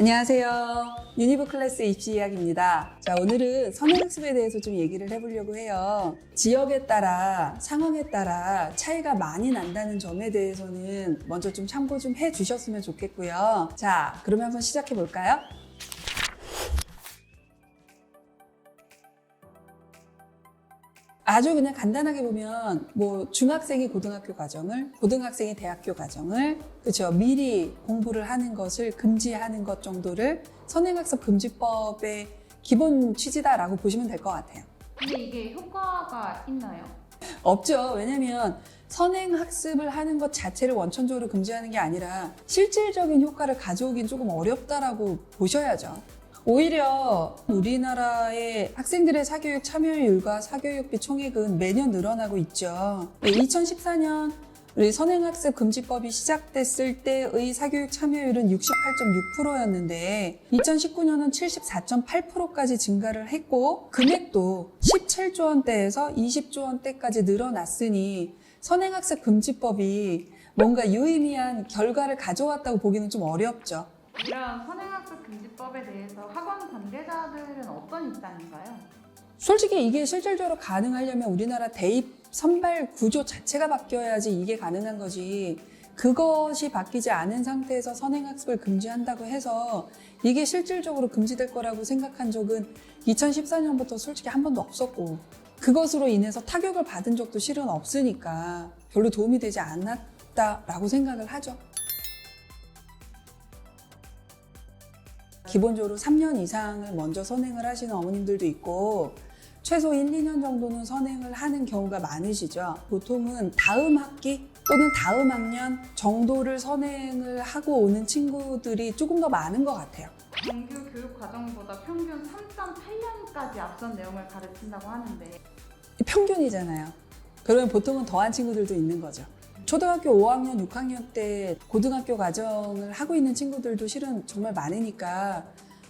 안녕하세요. 유니브 클래스 입시 이야기입니다. 자, 오늘은 선행학습에 대해서 좀 얘기를 해보려고 해요. 지역에 따라, 상황에 따라 차이가 많이 난다는 점에 대해서는 먼저 좀 참고 좀 해주셨으면 좋겠고요. 자, 그러면 한번 시작해 볼까요? 아주 그냥 간단하게 보면 뭐 중학생이 고등학교 과정을, 고등학생이 대학교 과정을, 그렇죠, 미리 공부를 하는 것을 금지하는 것 정도를 선행학습 금지법의 기본 취지다라고 보시면 될 것 같아요. 근데 이게 효과가 있나요? 없죠. 왜냐면 선행학습을 하는 것 자체를 원천적으로 금지하는 게 아니라 실질적인 효과를 가져오긴 조금 어렵다라고 보셔야죠. 오히려 우리나라의 학생들의 사교육 참여율과 사교육비 총액은 매년 늘어나고 있죠. 2014년 우리 선행학습 금지법이 시작됐을 때의 사교육 참여율은 68.6%였는데 2019년은 74.8%까지 증가를 했고 금액도 17조 원대에서 20조 원대까지 늘어났으니 선행학습 금지법이 뭔가 유의미한 결과를 가져왔다고 보기는 좀 어렵죠. 이런 선행학습 금지법에 대해서 학원 관계자들은 어떤 입장인가요? 솔직히 이게 실질적으로 가능하려면 우리나라 대입 선발 구조 자체가 바뀌어야지 이게 가능한 거지. 그것이 바뀌지 않은 상태에서 선행학습을 금지한다고 해서 이게 실질적으로 금지될 거라고 생각한 적은 2014년부터 솔직히 한 번도 없었고 그것으로 인해서 타격을 받은 적도 실은 없으니까 별로 도움이 되지 않았다라고 생각을 하죠. 기본적으로 3년 이상을 먼저 선행을 하시는 어머님들도 있고 최소 1, 2년 정도는 선행을 하는 경우가 많으시죠. 보통은 다음 학기 또는 다음 학년 정도를 선행을 하고 오는 친구들이 조금 더 많은 것 같아요. 정규 교육 과정보다 평균 3.8년까지 앞선 내용을 가르친다고 하는데 평균이잖아요. 그러면 보통은 더한 친구들도 있는 거죠. 초등학교 5학년, 6학년 때 고등학교 과정을 하고 있는 친구들도 실은 정말 많으니까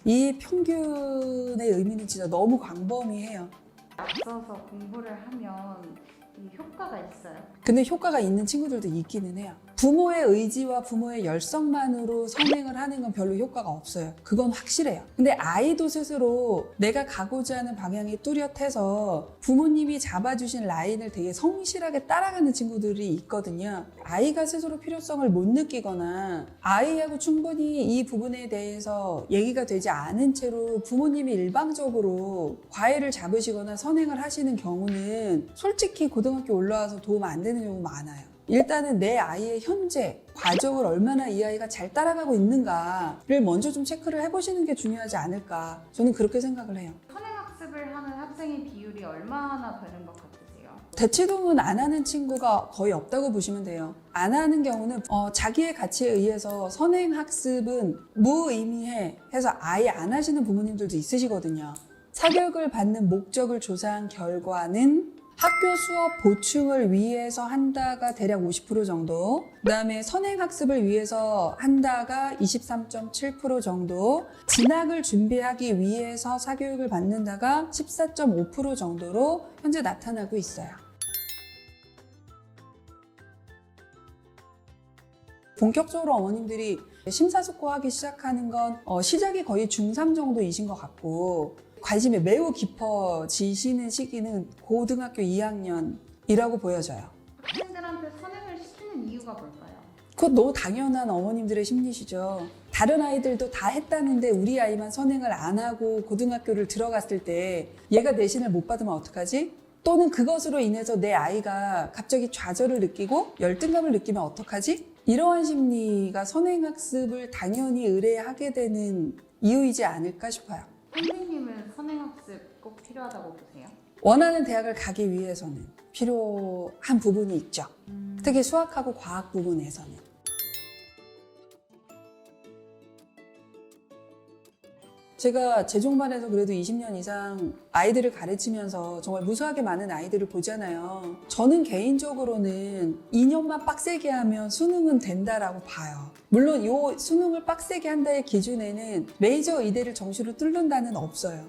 이 평균의 의미는 진짜 너무 광범위해요. 앞서서 공부를 하면 이 효과가 있어요. 근데 효과가 있는 친구들도 있기는 해요. 부모의 의지와 부모의 열성만으로 선행을 하는 건 별로 효과가 없어요. 그건 확실해요. 근데 아이도 스스로 내가 가고자 하는 방향이 뚜렷해서 부모님이 잡아주신 라인을 되게 성실하게 따라가는 친구들이 있거든요. 아이가 스스로 필요성을 못 느끼거나 아이하고 충분히 이 부분에 대해서 얘기가 되지 않은 채로 부모님이 일방적으로 과외를 잡으시거나 선행을 하시는 경우는 솔직히 고등학교 올라와서 도움 안 되는 경우 많아요. 일단은 내 아이의 현재 과정을 얼마나 이 아이가 잘 따라가고 있는가를 먼저 좀 체크를 해보시는 게 중요하지 않을까. 저는 그렇게 생각을 해요. 선행학습을 하는 학생의 비율이 얼마나 되는 것 같으세요? 대치동은 안 하는 친구가 거의 없다고 보시면 돼요. 안 하는 경우는 자기의 가치에 의해서 선행학습은 무의미해 해서 아예 안 하시는 부모님들도 있으시거든요. 사교육을 받는 목적을 조사한 결과는 학교 수업 보충을 위해서 한다가 대략 50% 정도, 그 다음에 선행학습을 위해서 한다가 23.7% 정도, 진학을 준비하기 위해서 사교육을 받는다가 14.5% 정도로 현재 나타나고 있어요. 본격적으로 어머님들이 심사숙고하기 시작하는 건 시작이 거의 중3 정도이신 것 같고 관심이 매우 깊어지시는 시기는 고등학교 2학년이라고 보여져요. 학생들한테 선행을 시키는 이유가 뭘까요? 그건 너무 당연한 어머님들의 심리시죠. 다른 아이들도 다 했다는데 우리 아이만 선행을 안 하고 고등학교를 들어갔을 때 얘가 내신을 못 받으면 어떡하지? 또는 그것으로 인해서 내 아이가 갑자기 좌절을 느끼고 열등감을 느끼면 어떡하지? 이러한 심리가 선행학습을 당연히 의뢰하게 되는 이유이지 않을까 싶어요. 선생님은 선행학습 꼭 필요하다고 보세요? 원하는 대학을 가기 위해서는 필요한 부분이 있죠. 특히 수학하고 과학 부분에서는. 제가 제 종반에서 그래도 20년 이상 아이들을 가르치면서 정말 무수하게 많은 아이들을 보잖아요. 저는 개인적으로는 2년만 빡세게 하면 수능은 된다라고 봐요. 물론 요 수능을 빡세게 한다의 기준에는 메이저 의대를 정시로 뚫는다는 없어요.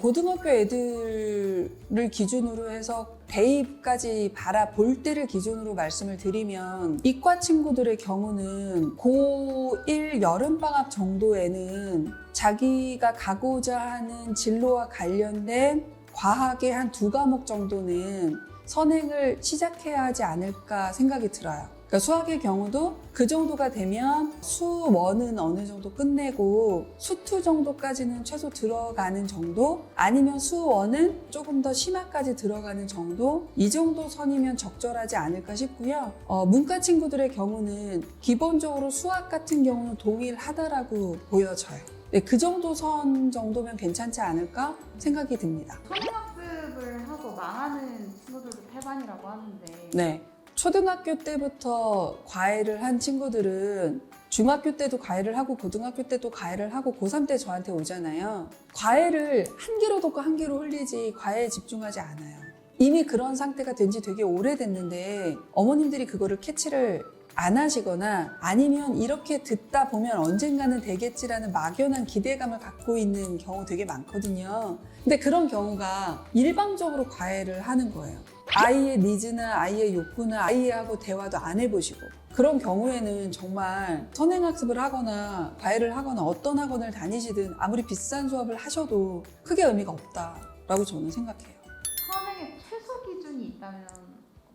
고등학교 애들을 기준으로 해서 대입까지 바라볼 때를 기준으로 말씀을 드리면 이과 친구들의 경우는 고1 여름방학 정도에는 자기가 가고자 하는 진로와 관련된 과학의 한 2과목 정도는 선행을 시작해야 하지 않을까 생각이 들어요. 그러니까 수학의 경우도 그 정도가 되면 수1은 어느 정도 끝내고 수2 정도까지는 최소 들어가는 정도, 아니면 수1은 조금 더 심화까지 들어가는 정도, 이 정도 선이면 적절하지 않을까 싶고요. 문과 친구들의 경우는 기본적으로 수학 같은 경우는 동일하다라고 보여져요. 네, 그 정도 선 정도면 괜찮지 않을까 생각이 듭니다. 선행학습을 하고 망하는 친구들도 태반이라고 하는데 네. 초등학교 때부터 과외를 한 친구들은 중학교 때도 과외를 하고 고등학교 때도 과외를 하고 고3 때 저한테 오잖아요. 과외를 한 개로 듣고 한 개로 흘리지 과외에 집중하지 않아요. 이미 그런 상태가 된 지 되게 오래됐는데 어머님들이 그거를 캐치를 안 하시거나 아니면 이렇게 듣다 보면 언젠가는 되겠지라는 막연한 기대감을 갖고 있는 경우 되게 많거든요. 근데 그런 경우가 일방적으로 과외를 하는 거예요. 아이의 니즈나 아이의 욕구나 아이하고 대화도 안 해보시고, 그런 경우에는 정말 선행학습을 하거나 과외를 하거나 어떤 학원을 다니시든 아무리 비싼 수업을 하셔도 크게 의미가 없다라고 저는 생각해요. 선행의 최소 기준이 있다면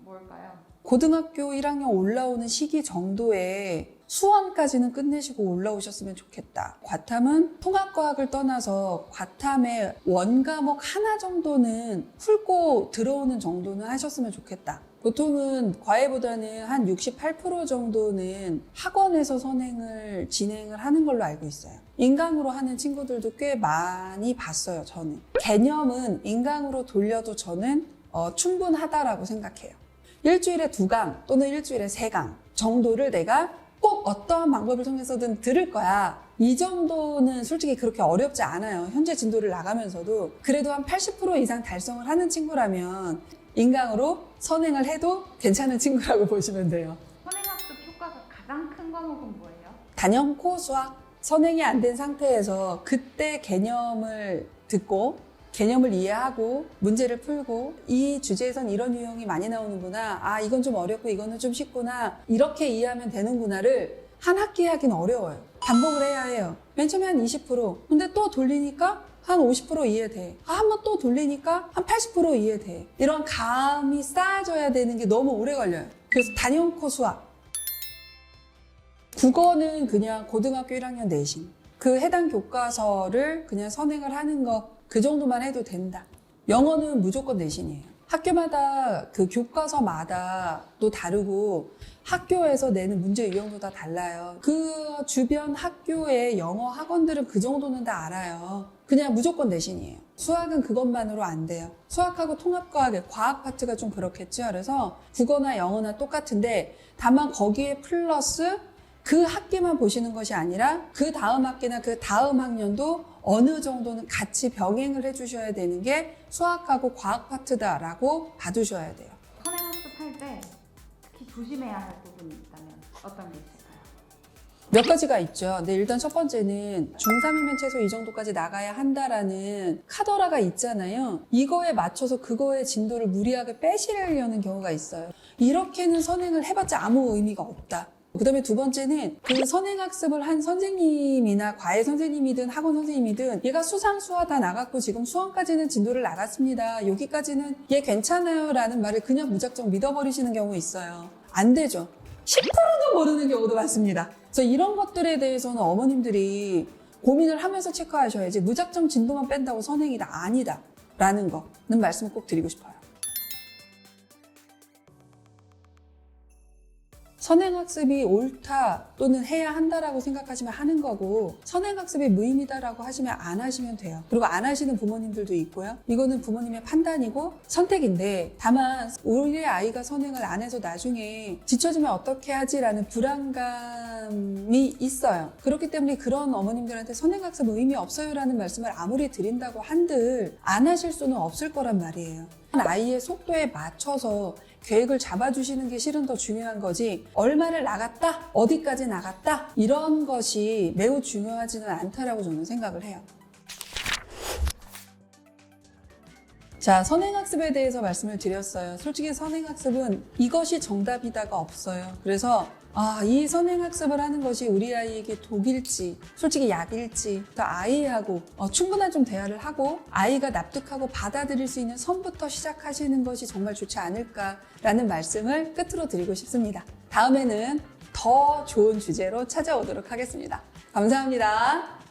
뭘까요? 고등학교 1학년 올라오는 시기 정도에 수원까지는 끝내시고 올라오셨으면 좋겠다. 과탐은 통합과학을 떠나서 과탐의 원과목 하나 정도는 훑고 들어오는 정도는 하셨으면 좋겠다. 보통은 과외보다는 한 68% 정도는 학원에서 선행을 진행을 하는 걸로 알고 있어요. 인강으로 하는 친구들도 꽤 많이 봤어요, 저는. 개념은 인강으로 돌려도 저는 충분하다라고 생각해요. 일주일에 2강 또는 일주일에 3강 정도를 내가 꼭 어떠한 방법을 통해서든 들을 거야. 이 정도는 솔직히 그렇게 어렵지 않아요. 현재 진도를 나가면서도. 그래도 한 80% 이상 달성을 하는 친구라면 인강으로 선행을 해도 괜찮은 친구라고 보시면 돼요. 선행학습 효과가 가장 큰 과목은 뭐예요? 단연코 수학. 선행이 안 된 상태에서 그때 개념을 듣고 개념을 이해하고 문제를 풀고 이 주제에선 이런 유형이 많이 나오는구나, 아 이건 좀 어렵고 이거는 좀 쉽구나, 이렇게 이해하면 되는구나를 한 학기에 하긴 어려워요. 반복을 해야 해요. 맨 처음에 한 20%, 근데 또 돌리니까 한 50% 이해돼. 한 번 또 돌리니까 한 80% 이해돼. 이런 감이 쌓아져야 되는 게 너무 오래 걸려요. 그래서 단연코 수학. 국어는 그냥 고등학교 1학년 내신, 그 해당 교과서를 그냥 선행을 하는 거, 그 정도만 해도 된다. 영어는 무조건 내신이에요. 학교마다 그 교과서마다 또 다르고 학교에서 내는 문제 유형도 다 달라요. 그 주변 학교의 영어 학원들은 그 정도는 다 알아요. 그냥 무조건 내신이에요. 수학은 그것만으로 안 돼요. 수학하고 통합과학의 과학 파트가 좀 그렇겠죠. 그래서 국어나 영어나 똑같은데 다만 거기에 플러스 그 학기만 보시는 것이 아니라 그 다음 학기나 그 다음 학년도 어느 정도는 같이 병행을 해주셔야 되는 게 수학하고 과학 파트다라고 봐두셔야 돼요. 선행학습할 때 특히 조심해야 할 부분이 있다면 어떤 게 있을까요? 몇 가지가 있죠. 근데 일단 첫 번째는 중3이면 최소 이 정도까지 나가야 한다라는 카더라가 있잖아요. 이거에 맞춰서 그거의 진도를 무리하게 빼시려는 경우가 있어요. 이렇게는 선행을 해봤자 아무 의미가 없다. 그 다음에 두 번째는 그 선행학습을 한 선생님이나 과외 선생님이든 학원 선생님이든 얘가 수상수화 다 나갔고 지금 수원까지는 진도를 나갔습니다. 여기까지는 얘 괜찮아요 라는 말을 그냥 무작정 믿어버리시는 경우 있어요. 안 되죠. 10%도 모르는 경우도 많습니다. 그래서 이런 것들에 대해서는 어머님들이 고민을 하면서 체크하셔야지 무작정 진도만 뺀다고 선행이다 아니다 라는 거는 말씀을 꼭 드리고 싶어요. 선행학습이 옳다 또는 해야 한다라고 생각하시면 하는 거고, 선행학습이 무의미다라고 하시면 안 하시면 돼요. 그리고 안 하시는 부모님들도 있고요. 이거는 부모님의 판단이고 선택인데, 다만 우리 아이가 선행을 안 해서 나중에 지쳐지면 어떻게 하지라는 불안감이 있어요. 그렇기 때문에 그런 어머님들한테 선행학습 의미 없어요라는 말씀을 아무리 드린다고 한들 안 하실 수는 없을 거란 말이에요. 아이의 속도에 맞춰서 계획을 잡아주시는 게 실은 더 중요한 거지, 얼마를 나갔다, 어디까지 나갔다, 이런 것이 매우 중요하지는 않다라고 저는 생각을 해요. 자, 선행학습에 대해서 말씀을 드렸어요. 솔직히 선행학습은 이것이 정답이다가 없어요. 그래서 이 선행학습을 하는 것이 우리 아이에게 독일지, 솔직히 약일지, 또 아이하고 충분한 좀 대화를 하고 아이가 납득하고 받아들일 수 있는 선부터 시작하시는 것이 정말 좋지 않을까라는 말씀을 끝으로 드리고 싶습니다. 다음에는 더 좋은 주제로 찾아오도록 하겠습니다. 감사합니다.